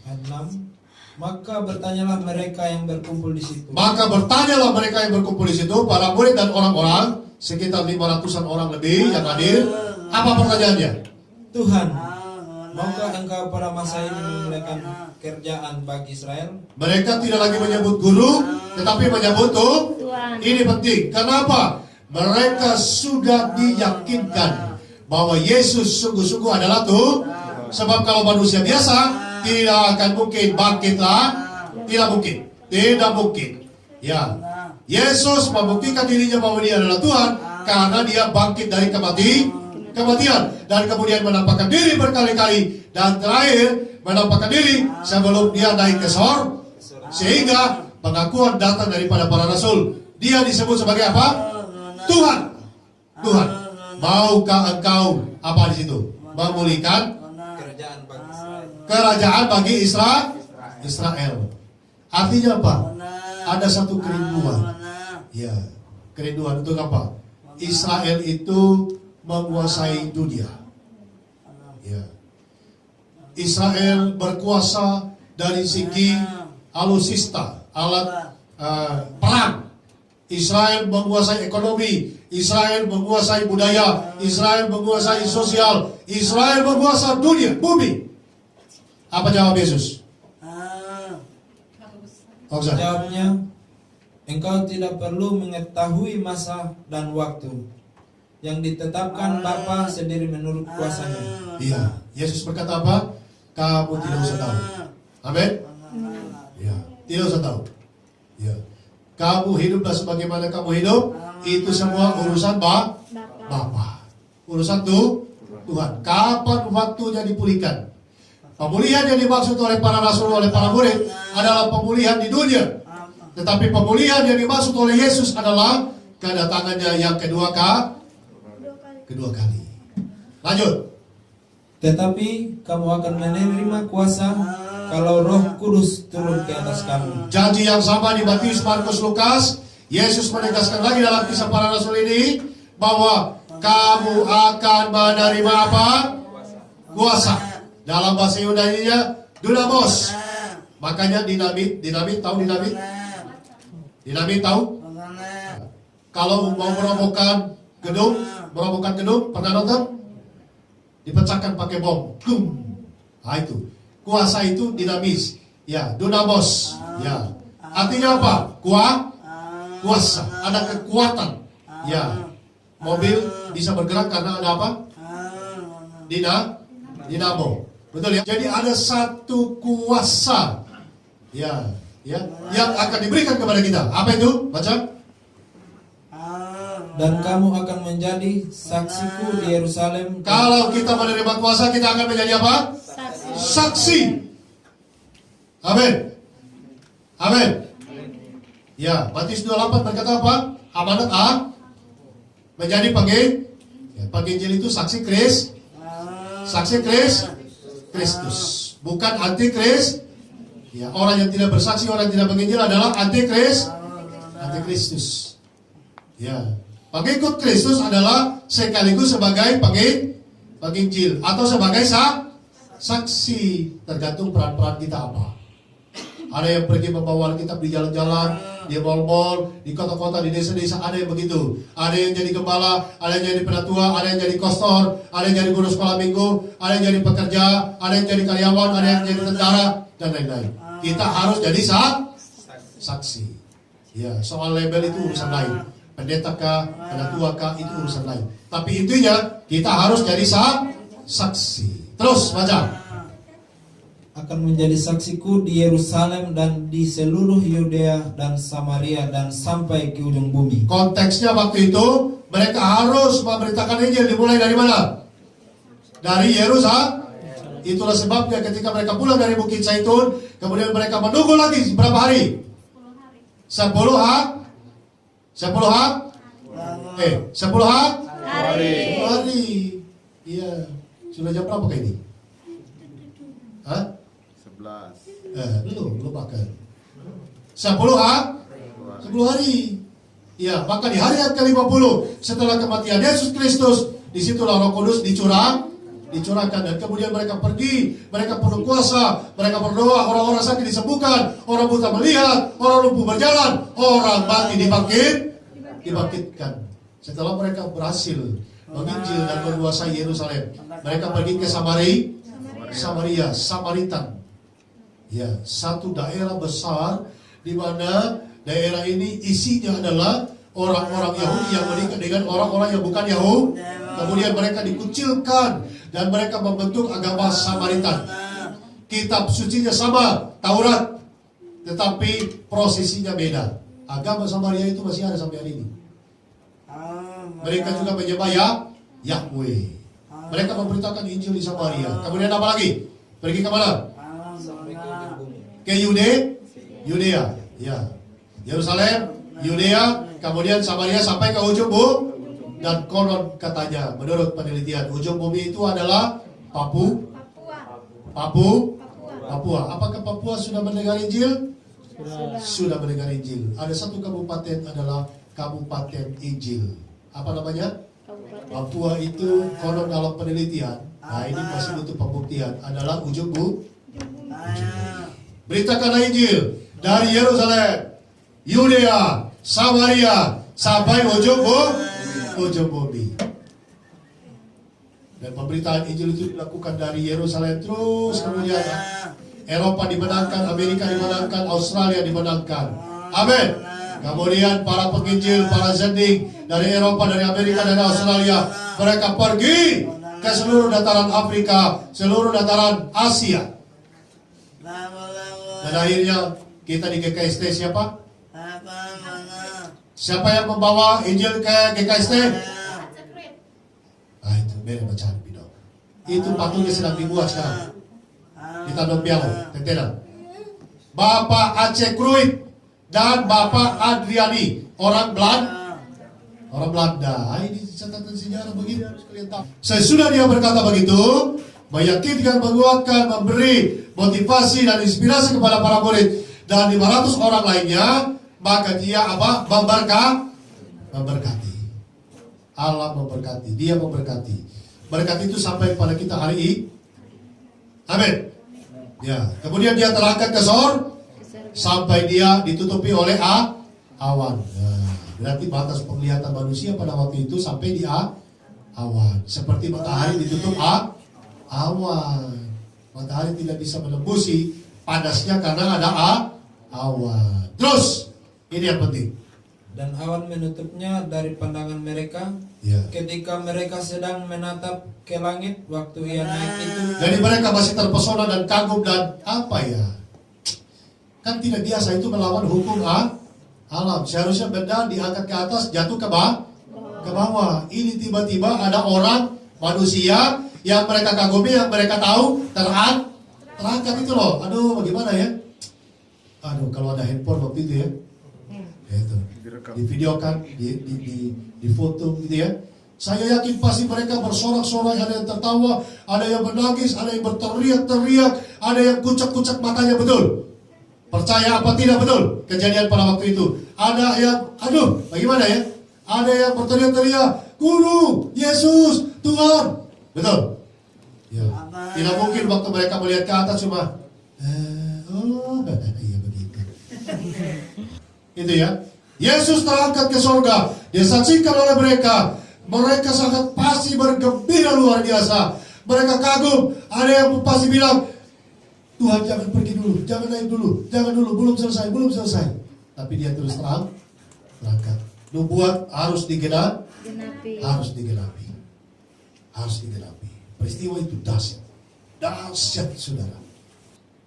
Ayat 6. Maka bertanyalah mereka yang berkumpul di situ. Maka bertanyalah mereka yang berkumpul di situ, para murid dan orang-orang, sekitar 500-an orang lebih yang hadir. Apa pertanyaannya? Tuhan, maukah engkau pada masa ini memulaikan kerjaan bagi Israel? Mereka tidak lagi menyebut guru, tetapi menyebut Tuhan. Ini penting. Kenapa? Mereka sudah diyakinkan bahwa Yesus sungguh-sungguh adalah Tuhan. Sebab kalau manusia biasa tidak akan mungkin bangkitlah, tidak mungkin. Ya, Yesus membuktikan dirinya bahwa dia adalah Tuhan karena dia bangkit dari kematian dan kemudian menampakkan diri berkali-kali dan terakhir menampakkan diri sebelum dia naik ke sorga. Sehingga pengakuan datang daripada para rasul. Dia disebut sebagai apa? Tuhan. Maukah engkau apa di situ? Memulihkan kerajaan bagi Israel. Artinya apa? Ada satu kerinduan. Ya, kerinduan untuk apa? Israel itu menguasai dunia. Ya. Israel berkuasa dari segi alutsista, alat perang. Israel menguasai ekonomi, Israel menguasai budaya, Israel menguasai sosial, Israel menguasai dunia, bumi. Apa jawab Yesus? Jawabnya, engkau tidak perlu mengetahui masa dan waktu yang ditetapkan Bapa sendiri menurut kuasanya. Iya, Yesus berkata apa? Kamu tidak usah tahu. Amin. Ya, tidak usah tahu. Ya, kamu hiduplah sebagaimana kamu hidup. Itu semua urusan Bapa. Urusan Tuhan. Kapan waktunya dipulihkan? Pemulihan yang dimaksud oleh para rasul, oleh para murid adalah pemulihan di dunia. Tetapi pemulihan yang dimaksud oleh Yesus adalah kedatangannya yang kedua kali. Lanjut. Tetapi kamu akan menerima kuasa kalau Roh Kudus turun ke atas kamu. Janji yang sama di Matius, Markus, Lukas. Yesus menegaskan lagi dalam kisah para rasul ini bahwa kamu akan menerima apa? Kuasa. Dalam bahasa Yunani-nya dunamos. Makanya dinamit tahu dinamit? Dinamit tahu? Kalau mau merobohkan gedung, pernah nonton? Dipecahkan pakai bom. Nah itu. Kuasa itu dinamis. Ya, dunamos. Ya. Artinya apa? Kuasa. Ada kekuatan. Ya. Mobil bisa bergerak karena ada apa? Dinamo. Betul ya? Jadi ada satu kuasa. Ya, yang akan diberikan kepada kita. Apa itu? Baca. Dan kamu akan menjadi saksiku di Yerusalem. Kalau kita menerima kuasa, kita akan menjadi apa? Saksi. Amin. Ya, Matius 28 berkata apa? Amanat A menjadi penginjil itu saksi Kristus, bukan antikris. Ya, orang yang tidak bersaksi, orang yang tidak menginjil adalah antikristus. Ya, pengikut Kristus adalah sekaligus sebagai penginjil atau sebagai saksi, tergantung peran-peran kita apa. Ada yang pergi membawa Alkitab di jalan-jalan, di mal-mal, di kota-kota, di desa-desa, ada yang begitu. Ada yang jadi gembala, ada yang jadi penatua, ada yang jadi kostor, ada yang jadi guru sekolah minggu, ada yang jadi pekerja, ada yang jadi karyawan, ada yang jadi tentara, dan lain-lain. Kita harus jadi saksi. Ya, soal label itu urusan lain. Pendeta kah, penatua kah, itu urusan lain. Tapi intinya kita harus jadi saksi. Terus baca. akan menjadi saksiku di Yerusalem dan di seluruh Yudea dan Samaria dan sampai ke ujung bumi. Konteksnya waktu itu mereka harus memberitakan Injil, dimulai dari mana? Dari Yerusalem. Itulah sebabnya ketika mereka pulang dari Bukit Zaitun, kemudian mereka menunggu lagi berapa hari? 10 hari. 10 hari. Iya. Sudah jam berapa ini? Hah? 11. Belum makan. 10 hari. Ya, maka di hari yang ke-50 setelah kematian Yesus Kristus, disitulah Roh Kudus dicurahkan, dan kemudian mereka pergi, mereka penuh kuasa, mereka berdoa, orang-orang sakit disembuhkan, orang buta melihat, orang lumpuh berjalan, orang mati dibangkitkan. Setelah mereka berhasil menginjil dan menguasai Yerusalem, mereka pergi ke Samaritan. Ya, satu daerah besar di mana daerah ini isinya adalah orang-orang Yahudi yang menikah dengan orang-orang yang bukan Yahudi. Kemudian mereka dikucilkan dan mereka membentuk agama Samaritan. Kitab sucinya sama, Taurat, tetapi prosesinya beda. Agama Samaria itu masih ada sampai hari ini. Mereka juga menyembah Yahweh. Mereka memberitakan Injil di Samaria. Kemudian apa lagi? Pergi ke mana? Ke Yudea. Ya. Yerusalem, Yudea, kemudian Samaria sampai ke ujung bumi. Dan konon katanya, menurut penelitian, ujung bumi itu adalah Papua. Apakah Papua sudah mendengar Injil? Sudah mendengar Injil. Ada satu kabupaten adalah Kabupaten Injil. Apa namanya? Papua itu konon dalam penelitian, nah ini masih butuh pembuktian, adalah ujung bumi. Beritakanlah Injil dari Yerusalem, Yudea, Samaria sampai ujung bumi. Dan pemberitaan Injil itu dilakukan dari Yerusalem terus, kemudian Eropa dimenangkan, Amerika dimenangkan, Australia dimenangkan. Amin. Kemudian para penginjil, para zending dari Eropa, dari Amerika, dari Australia, mereka pergi ke seluruh dataran Afrika, seluruh dataran Asia. Dan akhirnya kita di GKST siapa? Siapa yang membawa Injil ke GKST? Ah, itu beda macam bidang. Itu patungnya sedang dibuat sekarang. Di Tanjung Pialo, Tentena. Bapak Aceh Kruit dan Bapak Adriani, orang Belanda. Ini catatan sejarah begini, harus kalian tahu. Sesudah dia berkata begitu, meyakinkan, menguatkan, memberi motivasi dan inspirasi kepada para murid dan 500 orang lainnya, maka dia apa? Memberkati. Allah memberkati, dia memberkati. Berkat itu sampai pada kita hari ini. Amin. Ya, kemudian dia terangkat ke sorga sampai dia ditutupi oleh awan. Nah, berarti batas penglihatan manusia pada waktu itu sampai di awan. Seperti matahari ditutup awan. Matahari tidak bisa menembusi panasnya karena ada awan. Terus, ini yang penting. Dan awan menutupnya dari pandangan mereka, Ya. ketika mereka sedang menatap ke langit waktu ia naik itu. Jadi mereka masih terpesona dan kagum dan apa ya? Kan tidak biasa itu melawan hukum alam. Seharusnya benda diangkat ke atas, jatuh ke bawah. Ini tiba-tiba ada orang manusia yang mereka kagumi, yang mereka tahu terangkat itu loh. Aduh, bagaimana ya? Aduh, kalau ada handphone waktu itu ya. Itu divideokan, di foto gitu ya. Saya yakin pasti mereka bersorak-sorai, ada yang tertawa, ada yang menangis, ada yang berteriak-teriak, ada yang kucak-kucak matanya, betul. Percaya apa tidak betul kejadian pada waktu itu? Ada yang, aduh, bagaimana ya? Ada yang berteriak-teriak, Guru, Yesus, Tuhan, betul. Ya. Tidak mungkin waktu mereka melihat ke atas cuma, iya begitu. Itu ya. Yesus terangkat ke sorga, disaksikan oleh mereka. Mereka sangat pasti bergembira luar biasa. Mereka kagum. Ada yang pasti bilang, Tuhan jangan pergi dulu, jangan naik dulu, jangan dulu, belum selesai. Tapi dia terus terangkat. Nubuat harus digenapi. Harus digenapi. Peristiwa itu dahsyat, saudara.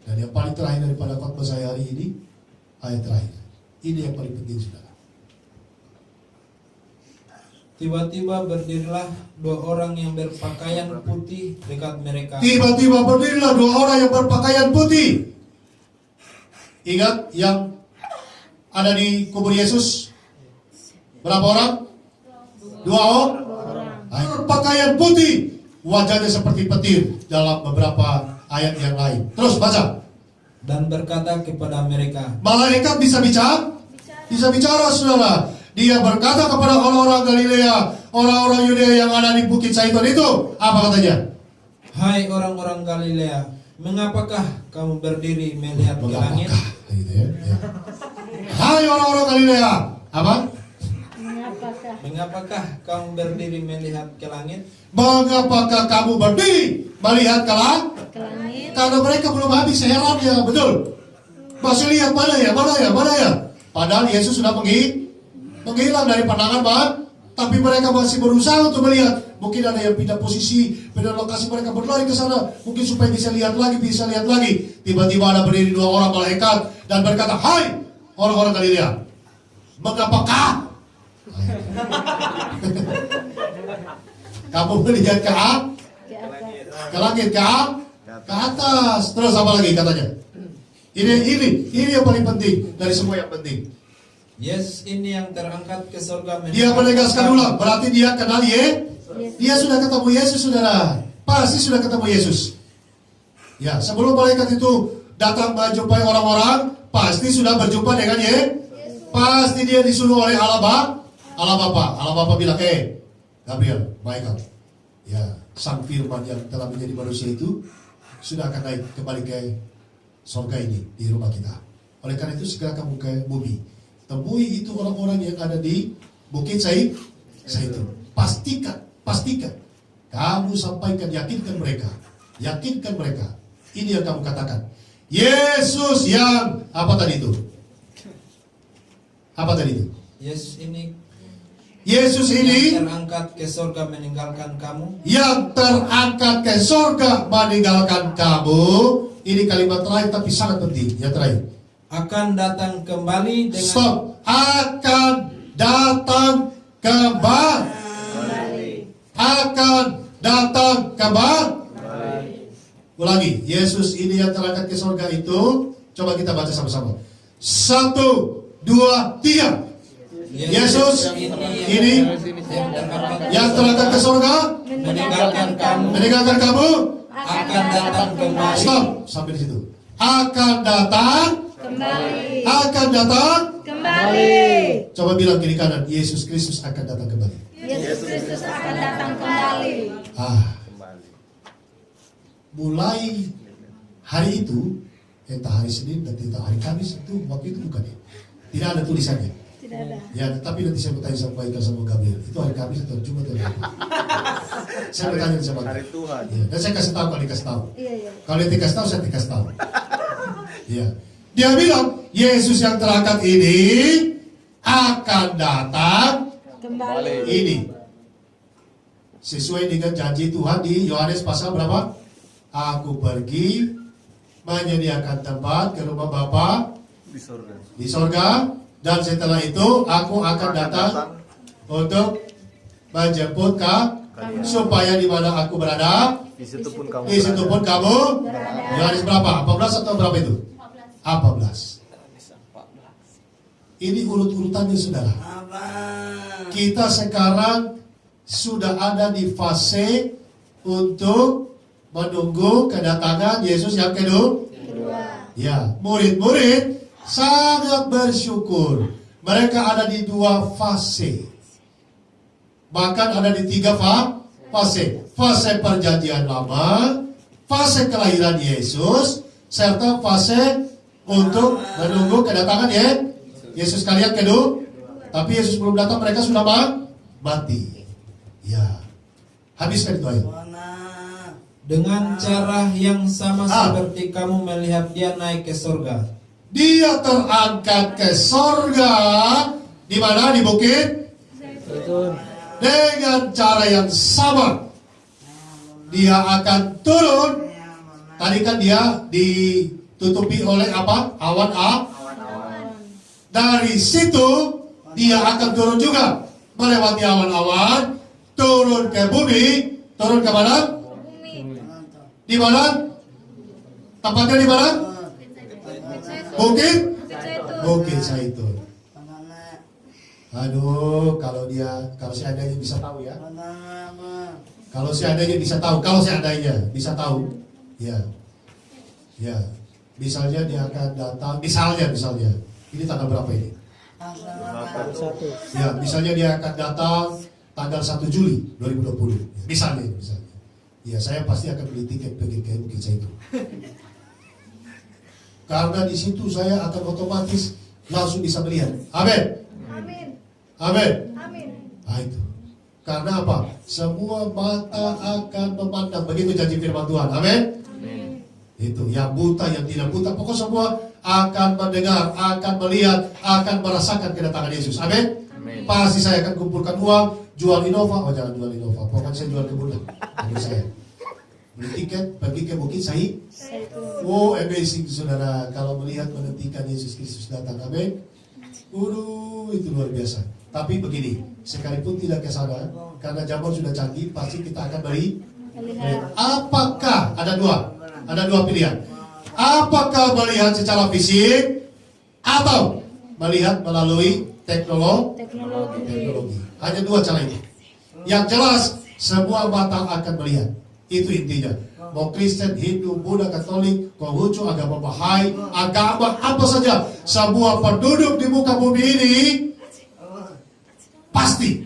Dan yang paling terakhir daripada khotbah saya hari ini, ayat terakhir. Ini yang paling penting, saudara. Tiba-tiba berdirilah dua orang yang berpakaian putih dekat mereka. Tiba-tiba berdirilah dua orang yang berpakaian putih. Ingat yang ada di kubur Yesus? Berapa orang? Dua orang. Berpakaian putih. Wajahnya seperti petir dalam beberapa ayat yang lain. Terus baca. Dan berkata kepada mereka, Malaikat bisa bicara? Bisa bicara, saudara. Dia berkata kepada orang-orang Galilea, orang-orang Yudea yang ada di Bukit Zaitun itu. Apa katanya? hai orang-orang Galilea, mengapakah kamu berdiri melihat ke langit? Mengapakah? Gitu ya. Hai orang-orang Galilea. Apa? Mengapakah kamu berdiri melihat ke langit? Mengapakah kamu berdiri melihat ke langit? Karena mereka belum habis herannya, betul. Masih lihat mana ya. Padahal Yesus sudah menghilang dari pandangan tapi mereka masih berusaha untuk melihat. Mungkin ada yang pindah posisi, pindah lokasi, mereka berlari ke sana, mungkin supaya bisa lihat lagi. Tiba-tiba ada berdiri dua orang malaikat dan berkata, hai orang-orang Galilea, mengapakah kamu melihat ke langit, ke atas? Terus apa lagi katanya? Ini yang paling penting dari semua yang penting. Yes, ini yang terangkat ke surga. Dia menegaskan ulang, berarti dia kenal dia sudah ketemu Yesus, saudara. Pasti sudah ketemu Yesus. Ya, sebelum malaikat itu datang menjumpai orang-orang, pasti sudah berjumpa dengan Pasti dia disuruh oleh Allah Bapa. Allah Bapa bilang, Gabriel, Michael, ya, sang firman yang telah menjadi manusia itu sudah akan naik kembali ke surga ini, di rumah kita. Oleh karena itu segera kamu ke bumi, temui itu orang-orang yang ada di Bukit Zaitun. Pastikan kamu sampaikan, yakinkan mereka. Ini yang kamu katakan, Yesus yang apa tadi itu? Yesus ini yang terangkat ke surga meninggalkan kamu. Ini kalimat terakhir tapi sangat penting. Yang terakhir, akan datang kembali dengan stop. Akan datang kembali. Ulangi, Yesus ini yang terangkat ke surga itu. Coba kita baca sama-sama. 1, 2, 3. Yesus ini yang terangkat ke surga meninggalkan kamu. akan datang kembali. Stop, sampai di situ. Akan datang kembali. Coba bilang kiri kanan, Yesus Kristus akan datang kembali. Mulai hari itu, entah hari Senin dan entah hari Kamis itu, waktu itu bukan ya? Tidak ada tulisannya. Tidak ada. Ya, tapi nanti saya bertanya sama Michael sama Gabriel. Itu hari Kamis atau Jumat atau hari? Saya bertanya sama hari Tuhan. Ya, dan saya kasih tahu kalau dikasih tahu. Iya. Kalau dia dikasih tahu, saya dikasih tahu. Ya. Dia bilang, Yesus yang terangkat ini akan datang Kembali. ini. Sesuai dengan janji Tuhan di Yohanes pasal berapa? Aku pergi menyediakan tempat ke rumah Bapa di sorga, dan setelah itu aku akan datang untuk menjemput kamu, supaya di mana aku berada, Di situ pun kamu. di situ pun kamu. Yohanes berapa? 14 atau berapa itu? 14. Ini urut-urutannya, saudara. Kita sekarang sudah ada di fase untuk menunggu kedatangan Yesus yang kedua. Ya, murid-murid sangat bersyukur. Mereka ada di 2 fase. Bahkan ada di 3 fase. Fase perjanjian lama, fase kelahiran Yesus, serta fase untuk menunggu kedatangan Yesus kali yang kedua. Tapi Yesus belum datang, mereka sudah mati. Ya, habiskan itu ayat. Dengan cara yang sama seperti kamu melihat dia naik ke surga. Dia terangkat ke surga. Di mana? Di bukit. Dengan cara yang sama dia akan turun. Tadi kan dia di Tutupi oleh apa? Awan. Dari situ dia akan turun juga, melewati awan-awan, turun ke bumi. Turun ke mana? Di mana? Tempatnya di mana? Bukit Zaitun. Aduh, kalau seandainya bisa tahu ya. Kalau seandainya bisa tahu. Ya. Misalnya dia akan datang, misalnya. Ini tanggal berapa ini? Ya, misalnya dia akan datang tanggal 1 Juli 2020. Misalnya. Ya, saya pasti akan beli tiket pergi ke Bukit Zaitun. Karena di situ saya akan otomatis langsung bisa melihat. Amin. Nah, itu. Karena apa? Semua mata akan memandang. Begitu janji firman Tuhan. Amin. Itu yang buta, yang tidak buta, pokok semua akan mendengar, akan melihat, akan merasakan kedatangan Yesus. Amin. Pasti saya akan kumpulkan uang, jual Innova. Oh, jangan jual Innova, pokoknya saya jual kebun. Bagi saya beli tiket pergi ke Bukit Zaitun. Oh, amazing saudara, kalau melihat menantikan Yesus Kristus datang. Amin. Itu luar biasa. Tapi begini, sekalipun tidak ke sana, karena zaman sudah canggih, pasti kita akan beri. Apakah ada dua pilihan? Apakah melihat secara fisik atau melihat melalui teknologi? Hanya dua cara itu. Yang jelas semua mata akan melihat. Itu intinya. Mau Kristen, Hindu, Buddha, Katolik, Konghucu, agama Bahai, agama apa saja, semua penduduk di muka bumi ini pasti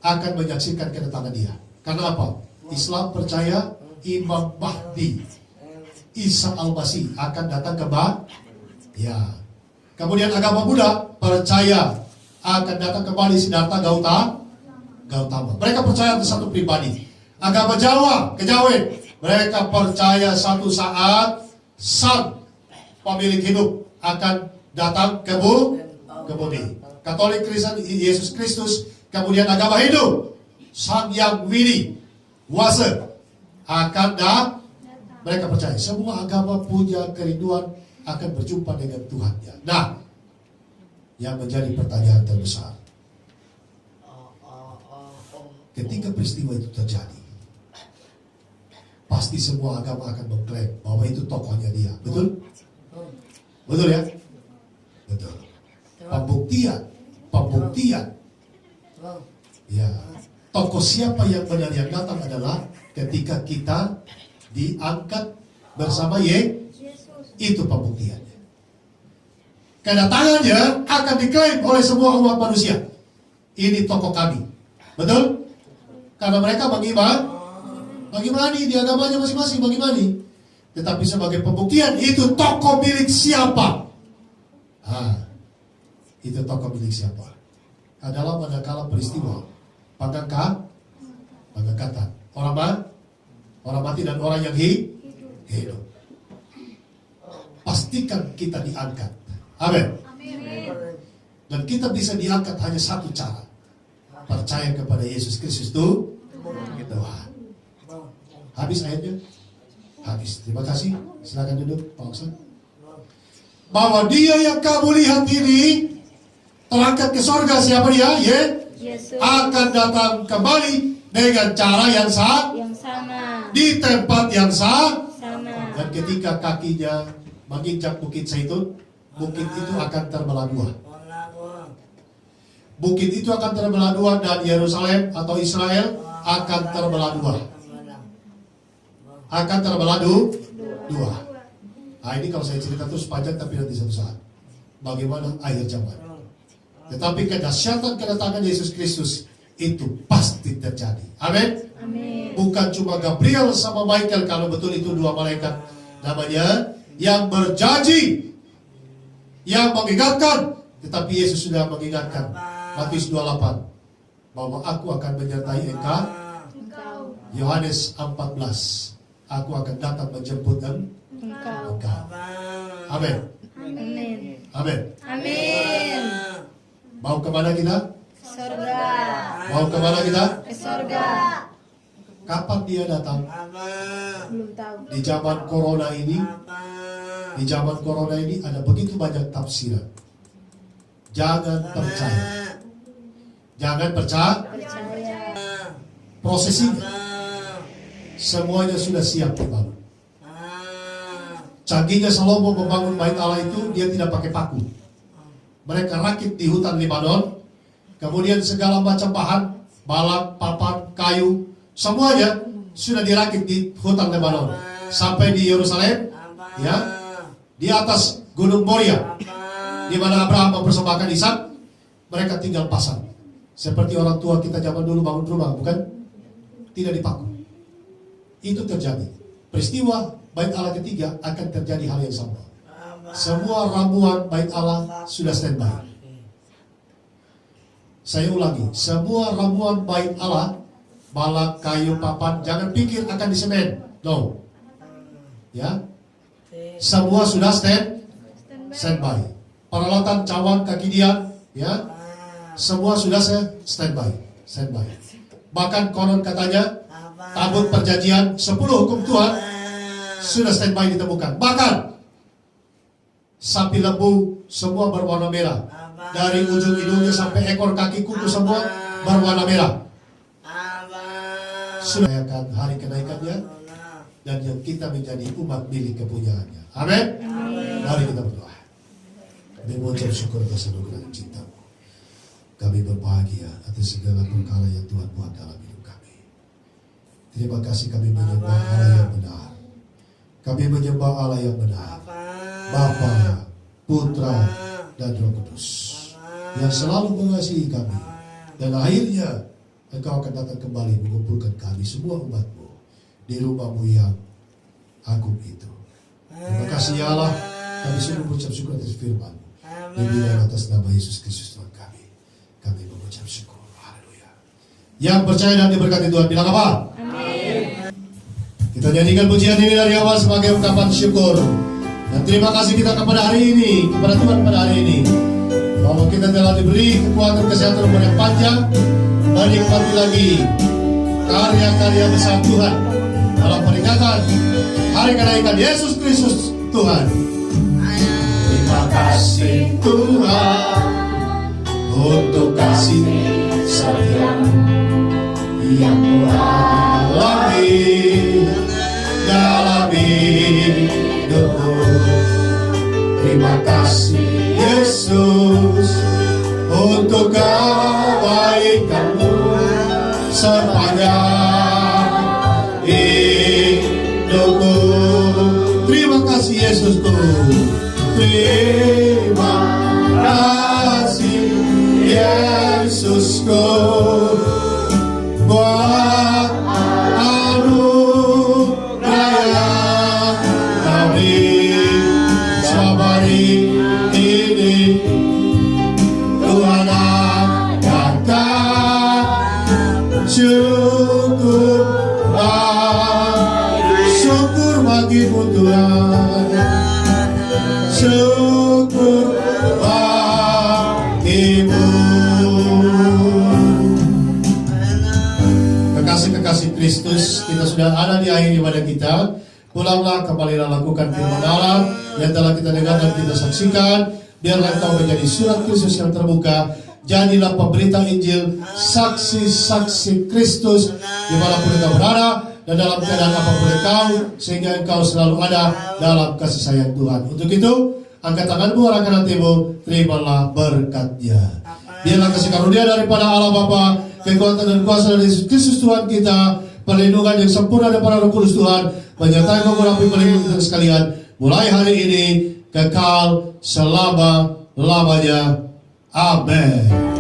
akan menyaksikan kedatangan Dia. Karena apa? Islam percaya Imam Mahdi Isa Al-Masih akan datang ya. Kemudian agama Buddha percaya akan datang kembali Siddhartha Gautama. Mereka percaya itu satu pribadi. Agama Jawa, Kejawen, mereka percaya satu saat sang pemilik hidup akan datang ke bumi. Katolik, Kristen, Yesus Kristus. Kemudian agama Hindu, Sang Yang Widi Wasa akan mereka percaya. Semua agama punya kerinduan akan berjumpa dengan Tuhannya. Nah, yang menjadi pertanyaan terbesar, ketika peristiwa itu terjadi, pasti semua agama akan mengklaim bahwa itu tokohnya dia. Betul? Betul ya? Betul. Pembuktian. Ya, tokoh siapa yang benar yang datang adalah ketika kita diangkat bersama Yesus. Itu pembuktiannya. Kedatangannya akan diklaim oleh semua umat manusia. Ini tokoh kami. Betul? Karena mereka mengimani di agamanya masing-masing, mengimani. Tetapi sebagai pembuktian itu tokoh milik siapa? Itu tokoh milik siapa? Adalah manakala peristiwa pengangkatan orang mati dan orang yang hidup. Pastikan kita diangkat. Amin. Dan kita bisa diangkat hanya satu cara. Percaya kepada Yesus Kristus itu Tuhan. Habis ayatnya? Habis. Terima kasih. Silakan duduk, Pak Oksan. Bahwa Dia yang kamu lihat ini terangkat ke sorga, siapa dia? Yesus akan datang kembali dengan cara yang sama, di tempat yang sama. Dan ketika kakinya menginjak Bukit Zaitun, bukit itu akan terbelah dua. Bukit itu akan terbelah dua dan Yerusalem atau Israel akan terbelah dua. Akan terbelah dua. Nah, ini kalau saya cerita terus panjang, tapi nanti satu saat. Bagaimana akhir zaman. Tetapi kedahsyatan kedatangan Yesus Kristus itu pasti terjadi. Amin. Bukan cuma Gabriel sama Michael, kalau betul itu dua malaikat namanya, yang berjanji, yang mengingatkan. Tetapi Yesus sudah mengingatkan. Matius 28 bahwa aku akan menyertai engkau. Yohanes 14, aku akan datang menjemput engkau. Amin. Mau kemana kita? Surga. Mau kemana kita? Ke surga. Kapan dia datang? Belum tahu. Di zaman corona ini Di zaman corona ini ada begitu banyak tafsiran. Jangan percaya. Jangan percaya. Prosesinya semuanya sudah siap dibangun. Canggihnya Salomo membangun bait Allah itu, dia tidak pakai paku. Mereka rakit di hutan Lebanon. Kemudian segala macam bahan, balak, papan, kayu, semuanya sudah dirakit di hutan Lebanon. Sampai di Yerusalem, ya, di atas Gunung Moria, di mana Abraham mempersembahkan Ishak, mereka tinggal pasang. Seperti orang tua kita zaman dulu bangun rumah, bukan? Tidak dipaku. Itu terjadi. Peristiwa bait Allah ketiga akan terjadi hal yang sama. Semua ramuan bait Allah sudah standby. Saya ulangi, semua ramuan bait Allah, balak, kayu, papan, jangan pikir akan disemen. No. Ya. Semua sudah standby. Peralatan cawan, kakidian, ya. Semua sudah standby. Bahkan konon katanya tabut perjanjian 10 hukum Tuhan sudah standby ditemukan. Bahkan sapi lembu semua berwarna merah. Dari ujung hidungnya sampai ekor kaki kuku semua berwarna merah. Sudah akan hari kenaikannya dan yang kita menjadi umat milik kepunyaannya. Amin. Mari kita berdoa. Kami mengucap syukur atas anugerah dan cinta-Mu. Kami berbahagia atas segala perkara yang Tuhan buat dalam hidup kami. Terima kasih kami menyembah Allah yang benar. Kami menyembah Allah yang benar. Bapa, Putra, dan Roh Kudus yang selalu mengasihi kami. Dan akhirnya Engkau akan datang kembali mengumpulkan kami semua umat-Mu di rumah-Mu yang agung itu. Terima kasih ya Allah. Kami sungguh mengucap syukur atas firman-Mu. Dibilang atas nama Yesus Kristus Tuhan kami. Kami mengucap syukur. Haleluya. Yang percaya dan diberkati Tuhan bilang apa? Amin. Kita nyanyikan pujian ini dari awal sebagai ungkapan syukur. Dan terima kasih kita kepada hari ini, kepada Tuhan pada hari ini, bahwa kita telah diberi kekuatan kesehatan umur yang panjang, menikmati lagi karya-karya besar Tuhan dalam peringatan hari kenaikan Yesus Kristus Tuhan. Terima kasih Tuhan untuk kasih setia-Mu yang Ku alami dalam hidupku. Terima kasih Yesus untuk kebaikan-Mu sepanjang hidupku. Terima kasih Yesusku. Terima kasih Yesusku buat anugerah yang Kau beri selama hari ini. Tuhan angkatkan syukur bagi-Mu Tuhan. Syukur bagi-Mu. Kekasih-kekasih Kristus, kita sudah ada di akhir ibadah kita. Pulanglah, kembalilah lakukan firman Allah yang telah kita dengar dan kita saksikan. Biarlah Engkau menjadi surat Kristus yang terbuka. Jadilah pemberita Injil, saksi-saksi Kristus dimanapun Engkau berada dan dalam keadaan apapun Engkau, sehingga Engkau selalu ada dalam kasih sayang Tuhan. Untuk itu, angkat tanganmu, arahkan hatimu, terimalah berkat-Nya. Biarlah kasih karunia daripada Allah Bapa, kekuatan dan kuasa dari Yesus Kristus Tuhan kita, perlindungan yang sempurna daripada Roh Kudus Tuhan, menyertai mengurapi melindungi kita sekalian, mulai hari ini, kekal selama-lamanya. Amin.